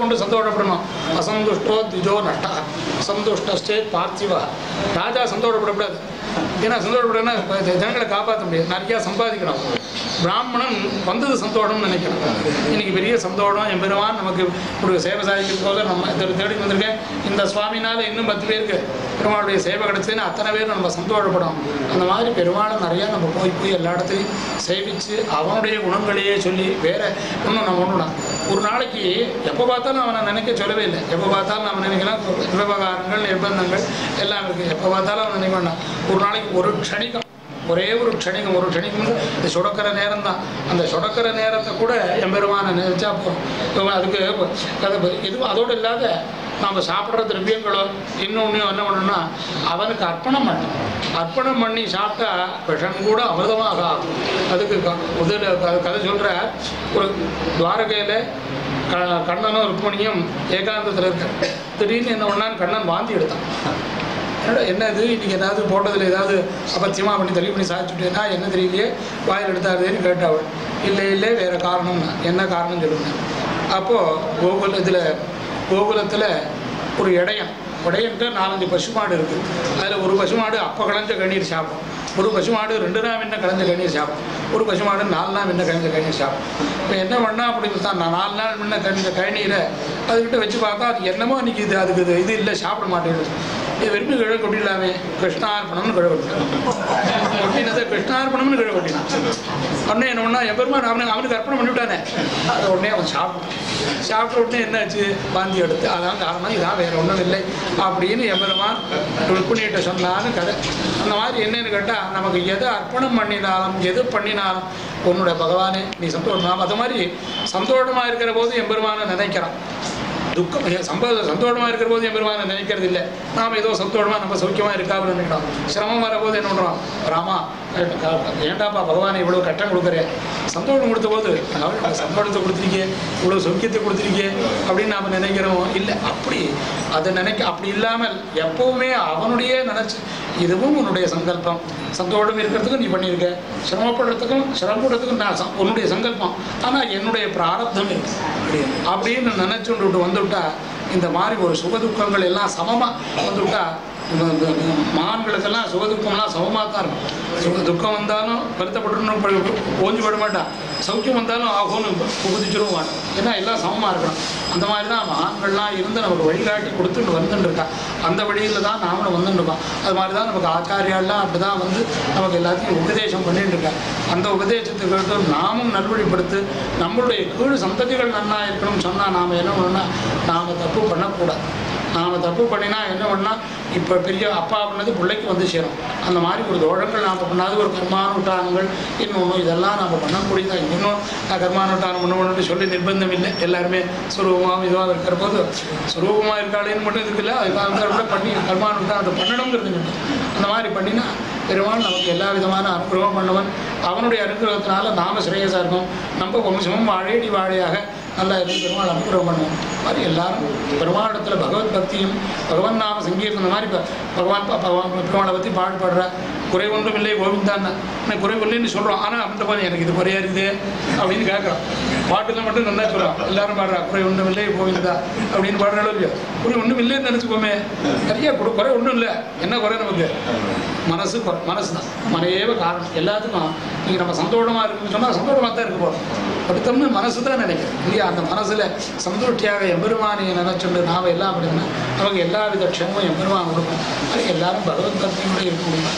கொண்டு சந்தோஷப்படணும். அசந்துஷ்டோ திஜோ நஷ்டா சந்துஷ்டே பார்த்திவா. ராஜா சந்தோஷப்படக்கூடாது. ஏன்னா சந்தோஷப்படனா ஜனங்களை காப்பாற்ற முடியாது. நிறையா சம்பாதிக்கணும். பிராமணன் வந்தது சந்தோஷம்னு நினைக்கணும். இன்னைக்கு பெரிய சந்தோஷம் எம்பெருமான் நமக்கு இப்படி சேவை சாதிக்கிறதுக்காக நம்ம தேடி வந்திருக்கேன். இந்த சுவாமினால இன்னும் 10 பேருக்கு பெருமாளுடைய சேவை கிடைச்சதுன்னு அத்தனை பேர் நம்ம சந்தோஷப்படும். அந்த மாதிரி பெருமாளை நிறையா நம்ம போய் எல்லா இடத்தையும் சேவித்து அவனுடைய குணங்களையே சொல்லி வேற இன்னும் நம்ம ஒன்றுனா ஒரு நாளைக்கு எப்போ பார்த்தாலும் அவனை நினைக்க சொல்லவே இல்லை. எப்போ பார்த்தாலும் நம்ம நினைக்கலாம் விவகாரங்கள் நிர்பந்தங்கள் எல்லாம் இருக்குது. எப்போ பார்த்தாலும் அவன் நினைக்க வேண்டாம். ஒரு நாளைக்கு ஒரு க்ஷணிகம், ஒரே ஒரு க்ஷணிகம் இந்த சுடக்கிற நேரம் தான். அந்த சுடக்கிற நேரத்தை கூட எம்பெருமான நினைச்சா போகிறோம். அதுக்கு எதுவும் அதோடு இல்லாத நாம் சாப்பிட்ற திரவியங்களோ இன்னொன்று என்ன பண்ணணும்னா அவனுக்கு அர்ப்பணம் பண்ணி சாப்பிட்டா விஷம் கூட அமிர்தமாக ஆகும். அதுக்கு கதை சொல்கிற ஒரு துவாரகையில் கண்ணனும் ருக்மணியும் ஏகாந்தத்தில் இருக்க திடீர்னு என்ன பண்ணான்னு கண்ணன் வாந்தி எடுத்தான். என்ன இது இன்னைக்கு ஏதாவது போட்டதில் ஏதாவது அபத்தியமாக பண்ணி தள்ளி பண்ணி சாதிச்சுட்டேன்னா என்ன தெரியலையே வாயில் எடுத்தாருன்னு கேட்டாள். இல்லை வேறு காரணம்னா என்ன காரணம் சொல்லுங்க. அப்போது கோகுலத்தில் ஒரு உடையன்ட்டு 4-5 பசுமாடு இருக்குது. அதில் ஒரு பசுமாடு அப்போ களைஞ்ச கண்ணீர் சாப்பிடும், ஒரு பசுமாடு 2 நாள் என்ன களைஞ்ச கண்ணீர் சாப்பிடும், ஒரு பசுமாடு 4 நாள் என்ன கழிஞ்ச கண்ணீர் சாப்பிடும். இப்போ என்ன பண்ணால் அப்படின்னு தான் நான் 4 நாள் முன்ன கழிஞ்ச கழநீரை அதுக்கிட்ட வச்சு பார்த்தா அது என்னமோ அன்றைக்கி அதுக்கு இது இல்லை சாப்பிட மாட்டேங்குது. இது வெறும் கிழ கொட்டிடலாமே கிருஷ்ணார்ப்பணம்னு கிழ கொட்டினான். கொட்டினதை கிருஷ்ணார்ப்பணம்னு கிழ கொட்டினான். உடனே என்ன பண்ணா எம்பெருமான் அவனுக்கு அர்ப்பணம் பண்ணிவிட்டானே. அதை உடனே அவன் சாப்பிட்ட உடனே என்னாச்சு வாந்தி எடுத்து. அதான் காரணம், இதான் வேறு ஒன்றும் இல்லை அப்படின்னு எம்பெருமான் ருக்மிணிகிட்ட சொன்னான்னு கதை. அந்த மாதிரி என்னன்னு கேட்டால் நமக்கு எதை அர்ப்பணம் பண்ணினாலும் எது பண்ணினாலும் உன்னுடைய பகவானே நீ சந்தோஷமா. அது மாதிரி சந்தோஷமாக இருக்கிற போது எம்பெருமானை நினைக்கிறான். துக்கம் சந்தோஷமாக இருக்கிற போது எம்பெருமானை நினைக்கிறது இல்லை. நாம் ஏதோ சந்தோஷமாக நம்ம சௌக்கியமாக இருக்காமல் நினைக்கிறோம். சிரமம் வரபோது என்ன பண்ணுறோம், ராமா ஏண்டாப்பா பகவானை இவ்வளோ கட்டம் கொடுக்குறேன், சந்தோஷம் கொடுத்த போது சந்தோஷத்தை கொடுத்துருக்கே, இவ்வளோ சௌக்கியத்தை கொடுத்துருக்கே அப்படின்னு நாம் நினைக்கிறோம். இல்லை, அப்படி இல்லாமல் எப்போவுமே அவனுடைய நினச்சி இதுவும் உன்னுடைய சங்கல்பம். சந்தோஷம் இருக்கிறதுக்கும் நீ பண்ணியிருக்க, சிரமப்படுறதுக்கும் நான் உன்னுடைய சங்கல்பம், ஆனால் என்னுடைய பிராரப்தம் இருக்கு அப்படின்னு நினச்சுட்டு வந்துவிட்டா இந்த மாதிரி ஒரு சுகதுக்கங்கள் எல்லாம் சமமாக வந்துவிட்டா மகான்களுக்கெல்லாம் சுகதுக்கம்லாம் சமமாக தான் இருக்கும். சுகதுக்கம் வந்தாலும் வருத்தப்பட்டு ஓஞ்சி பட மாட்டான், சௌக்கியம் வந்தாலும் ஆகும்னு புகுதிச்சிருவான். ஏன்னா எல்லாம் சமமாக இருக்கணும். அந்த மாதிரி தான் மகான்கள்லாம் இருந்து நமக்கு வழிகாட்டி கொடுத்துட்டு வந்துட்டு இருக்கா. அந்த வழியில் தான் நாமளும் வந்துட்டு இருக்கோம். அது மாதிரி தான் நமக்கு ஆச்சாரியாலாம் அப்படி தான் வந்து நமக்கு எல்லாத்தையும் உபதேசம் பண்ணிட்டு இருக்கா. அந்த உபதேசத்தை கேட்டு நாமும் நல்வழிப்படுத்து நம்மளுடைய கீழ் சந்ததிகள் நன்னா இருக்கணும்னு சொன்னால் நாம் என்ன பண்ணணும்னா நாம் தப்பு பண்ணக்கூடாது. நாம் தப்பு பண்ணினா என்ன பண்ணால் இப்போ பெரிய அப்பா பண்ணது பிள்ளைக்கு வந்து சேரும். அந்த மாதிரி ஒரு தோஷங்கள் நாம் பண்ணாது ஒரு கர்மானுட்டானங்கள் இன்னொன்று இதெல்லாம் நாம் பண்ணக்கூடியதான். இன்னும் நான் கர்மானுட்டானம் பண்ணணும்னு சொல்லி நிர்பந்தம் இல்லை. எல்லாருமே சுரூபமாக இதுவாக இருக்கிற போது சுரூபமாக இருக்காளேன்னு மட்டும் இருக்குல்ல, அதுக்காக பண்ணி கர்மானுட்டானத்தை பண்ணணுங்கிறது. அந்த மாதிரி பண்ணினா பெருமாள் நமக்கு எல்லா விதமான அனுகிரகம் பண்ணவன். அவனுடைய அனுகிரகத்தினால நாம சிரேயசாக இருக்கும். நம்ம வம்சமும் வாழையடி வாழையாக நல்லா இருந்து பெருமாள் அனுகிரகம் பண்ணுவோம். மாதிரி எல்லாரும் பெருமாளிடத்தில் பகவத் பக்தியும் பகவன் நாம சங்கீர்த்தம் இந்த மாதிரி பெருமாளை பற்றி பாடுபடுற குறை ஒன்றும் இல்லை கோவிந்தான்னு குறை இல்லைன்னு சொல்கிறோம். ஆனால் அந்த போது எனக்கு இது குறையா இருக்குது அப்படின்னு கேட்குறோம். பாட்டுல மட்டும் நல்லா சொல்கிறோம். எல்லாரும் பாடுறா குறை ஒன்றும் இல்லை கோவிந்தா அப்படின்னு பாடுறாலும் இல்லையோ. குறை ஒன்றும் இல்லைன்னு நினச்சிக்கோமே. நிறைய குறை ஒன்றும் இல்லை. என்ன குறை நமக்கு மனசு தான் மனையேவ காரணம் எல்லாத்துக்கும். நீங்கள் நம்ம சந்தோஷமாக இருக்குன்னு சொன்னால் சந்தோஷமாக தான் இருக்க போகிறோம். படுத்தோம்னு மனசு தான் நினைக்கிறேன் இல்லையா. அந்த மனசில் சந்தோஷியாக எம்பெருமானியை நினைச்சுட்டு நாம் எல்லாம் அப்படின்னா நமக்கு எல்லா வித க்ஷமும் எம்பெருமான் கொடுக்கும். அது எல்லாரும் பகவத் பக்தியோடு இருக்க முடியும்.